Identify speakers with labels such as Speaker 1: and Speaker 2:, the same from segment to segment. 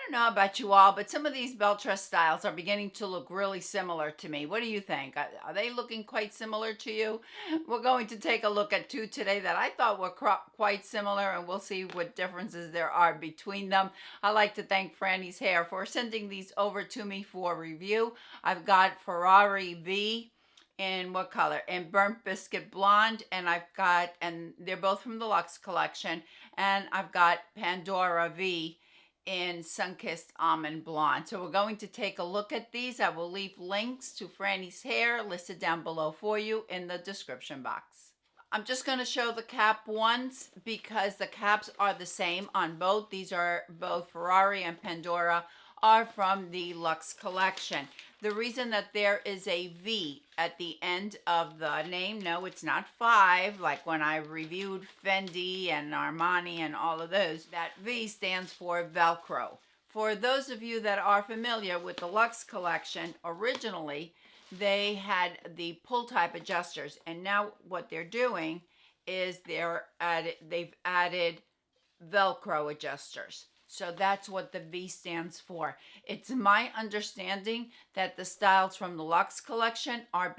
Speaker 1: don't know about you all, but some of these Belle Tress styles are beginning to look really similar to me. What do you think? Are they looking quite similar to you? We're going to take a look at two today that I thought were quite similar, and we'll see what differences there are between them. I'd like to thank Frannie's Hair for sending these over to me for review. I've got Ferrari V in what color? In burnt biscuit blonde, and they're both from the Luxe collection, and I've got Pandora V in sun-kissed almond blonde. So we're going to take a look at these. I will leave links to Frannie's Hair listed down below for you in the description box. I'm just going to show the cap ones because the caps are the same on both. These are both Ferrari and Pandora, are from the Luxe collection. The reason that there is a V at the end of the name, no, it's not 5, like when I reviewed Fendi and Armani and all of those. That V stands for Velcro. For those of you that are familiar with the Luxe collection, originally they had the pull type adjusters, and now what they're doing is they've added Velcro adjusters. So that's what the V stands for. It's my understanding that the styles from the Luxe collection are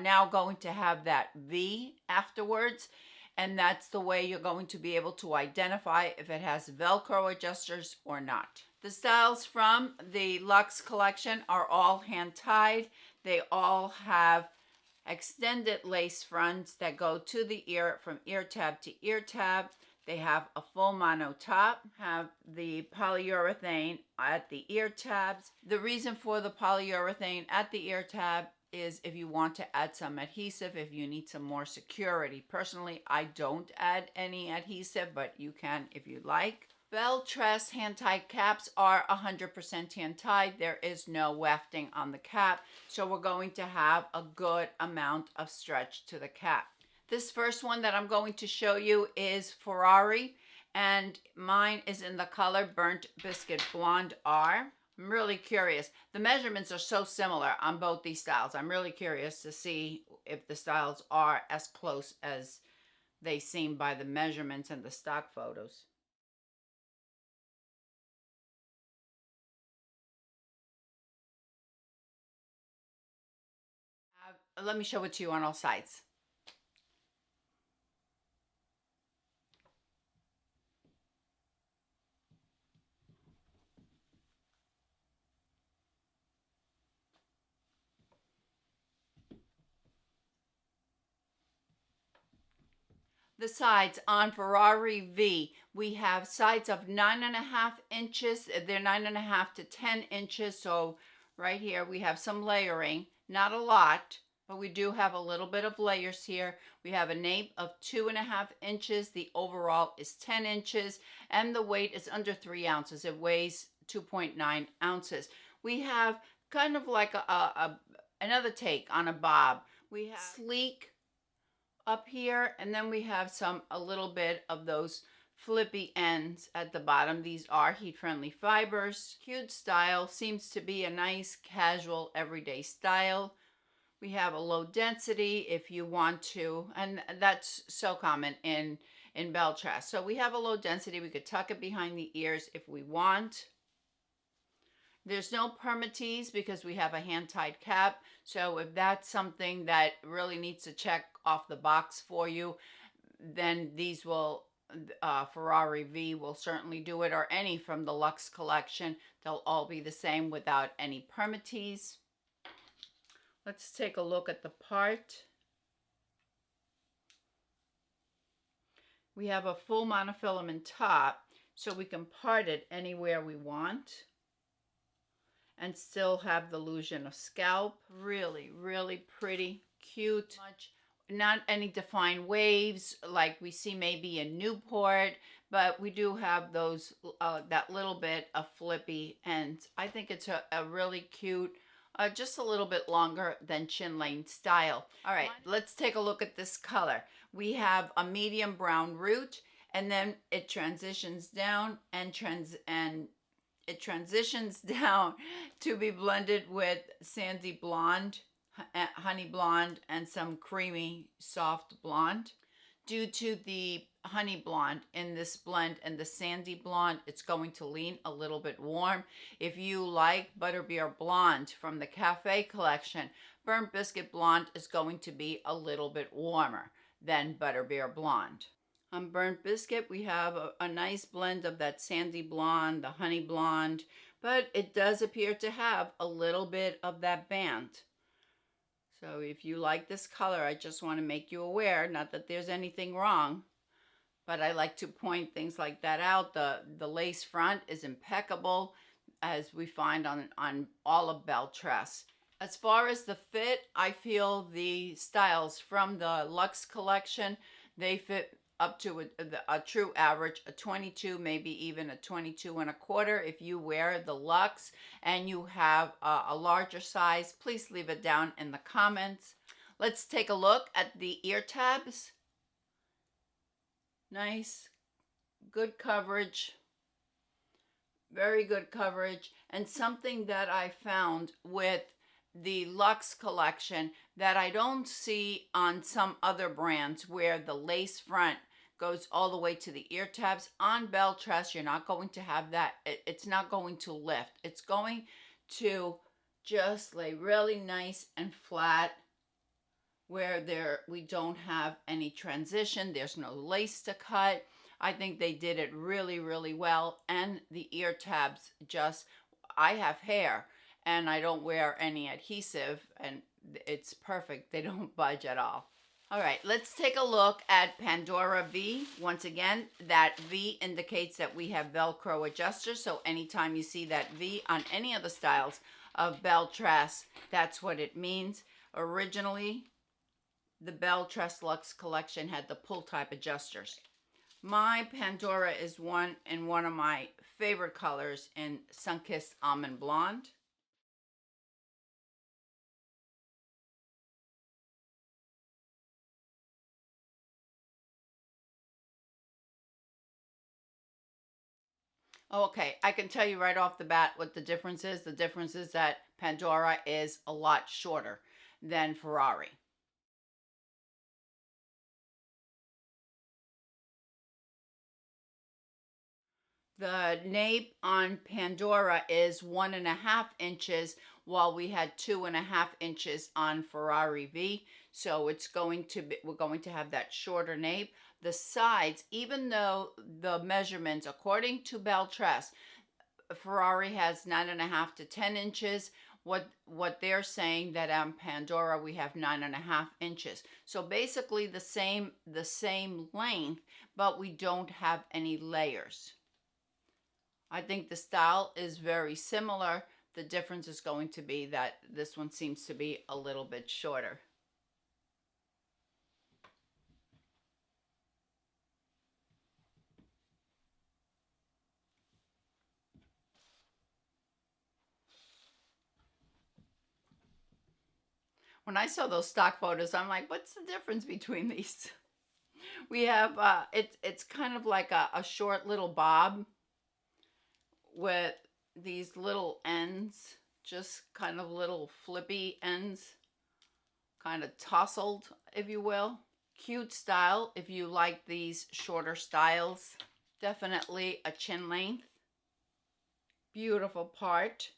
Speaker 1: now going to have that V afterwards, and that's the way you're going to be able to identify if it has Velcro adjusters or not. The styles from the Luxe collection are all hand tied. They all have extended lace fronts that go to the ear from ear tab to ear tab. They have a full mono top, have the polyurethane at the ear tabs. The reason for the polyurethane at the ear tab is if you want to add some adhesive, if you need some more security. Personally, I don't add any adhesive, but you can if you like. Belle Tress hand-tied caps are 100% hand-tied. There is no wefting on the cap, so we're going to have a good amount of stretch to the cap. This first one that I'm going to show you is Ferrari, and mine is in the color Burnt Biscuit Blonde R. I'm really curious. The measurements are so similar on both these styles. I'm really curious to see if the styles are as close as they seem by the measurements and the stock photos. Let me show it to you on all sides. The sides on Ferrari V, we have sides of 9.5 inches. They're 9.5 to 10 inches. So right here we have some layering, not a lot, but we do have a little bit of layers here. We have a nape of 2.5 inches. The overall is 10 inches, and the weight is under 3 ounces. It weighs 2.9 ounces. We have kind of like another take on a bob. We have sleek up here, and then we have a little bit of those flippy ends at the bottom. These are heat-friendly fibers. Cute style, seems to be a nice casual everyday style. We have a low density if you want to, and that's so common in Belle Tress. So we have a low density. We could tuck it behind the ears if we want. There's no permatease because we have a hand-tied cap. So if that's something that really needs to check off the box for you, then these will, Ferrari V will certainly do it, or any from the Luxe collection. They'll all be the same without any permatease. Let's take a look at the part. We have a full monofilament top, so we can part it anywhere we want and still have the illusion of scalp. Really, really pretty, cute. Not any defined waves like we see maybe in Newport, but we do have those, that little bit of flippy ends. I think it's a really cute, just a little bit longer than chin lane style. All right, let's take a look at this color. We have a medium brown root, and then it transitions down it transitions down to be blended with sandy blonde, honey blonde, and some creamy soft blonde. Due to the honey blonde in this blend and the sandy blonde, it's going to lean a little bit warm. If you like butterbeer blonde from the cafe collection, burnt biscuit blonde is going to be a little bit warmer than butterbeer blonde. On burnt biscuit, we have a nice blend of that sandy blonde, the honey blonde, but it does appear to have a little bit of that band. So if you like this color, I just want to make you aware, not that there's anything wrong, but I like to point things like that out. The lace front is impeccable, as we find on all of Belle Tress. As far as the fit, I feel the styles from the Luxe collection, they fit up to a true average, a 22, maybe even a 22 and a quarter. If you wear the Luxe and you have a larger size, please leave it down in the comments. Let's take a look at the ear tabs. Nice, good coverage, very good coverage. And something that I found with the Luxe collection that I don't see on some other brands, where the lace front goes all the way to the ear tabs. On Belle Tress, you're not going to have that. It's not going to lift. It's going to just lay really nice and flat, where we don't have any transition. There's no lace to cut. I think they did it really, really well. And the ear tabs, I have hair and I don't wear any adhesive, and it's perfect. They don't budge at all. All right, let's take a look at Pandora V. Once again, that V indicates that we have Velcro adjusters. So anytime you see that V on any of the styles of Belle Tress, that's what it means. Originally, the Belle Tress Luxe collection had the pull type adjusters. My Pandora is one of my favorite colors in Sunkissed Almond Blonde. Okay, I can tell you right off the bat what the difference is. The difference is that Pandora is a lot shorter than Ferrari. The nape on Pandora is 1.5 inches, while we had 2.5 inches on Ferrari V. So we're going to have that shorter nape. The sides, even though the measurements, according to Belle Tress, Ferrari has 9.5 to 10 inches. What they're saying that on Pandora we have 9.5 inches. So basically the same length, but we don't have any layers. I think the style is very similar. The difference is going to be that this one seems to be a little bit shorter. When I saw those stock photos, I'm like, what's the difference between these? We have, it's kind of like a short little bob with these little ends, just kind of little flippy ends, kind of tousled, if you will. Cute style if you like these shorter styles. Definitely a chin length. Beautiful part.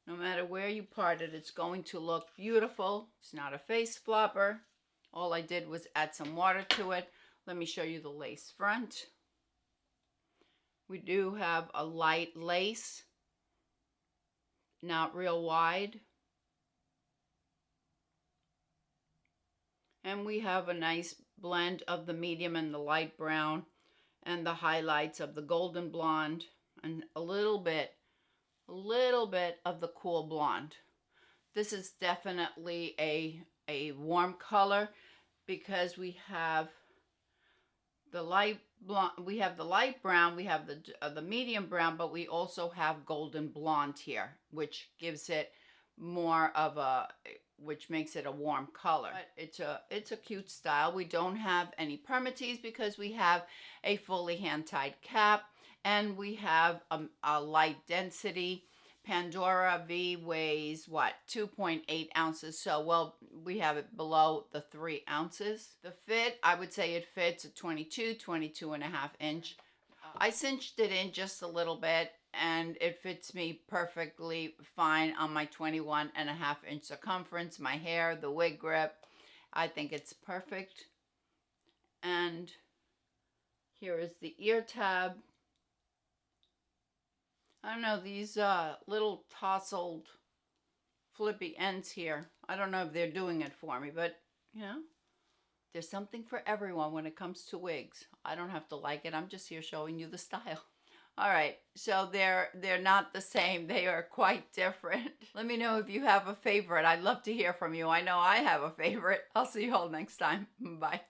Speaker 1: No matter where you part it, it's going to look beautiful. It's not a face flopper. All I did was add some water to it. Let me show you the lace front. We do have a light lace, not real wide. And we have a nice blend of the medium and the light brown, and the highlights of the golden blonde, and a little bit of the cool blonde. This is definitely a warm color, because we have the light blonde, we have the light brown, we have the medium brown, but we also have golden blonde here, which gives it more of a, which makes it a warm color. But it's a cute style. We don't have any permatease because we have a fully hand-tied cap, and we have a light density Pandora V weighs what, 2.8 ounces. So, well, we have it below the 3 ounces. The fit, I would say it fits a 22 and a half inch. I cinched it in just a little bit and it fits me perfectly fine on my 21 and a half inch circumference, my hair, the wig grip. I think it's perfect. And here is the ear tab. I don't know, these little tousled flippy ends here. I don't know if they're doing it for me, but you know, there's something for everyone when it comes to wigs. I don't have to like it. I'm just here showing you the style. All right, so they're not the same. They are quite different. Let me know if you have a favorite. I'd love to hear from you. I know I have a favorite. I'll see you all next time. Bye.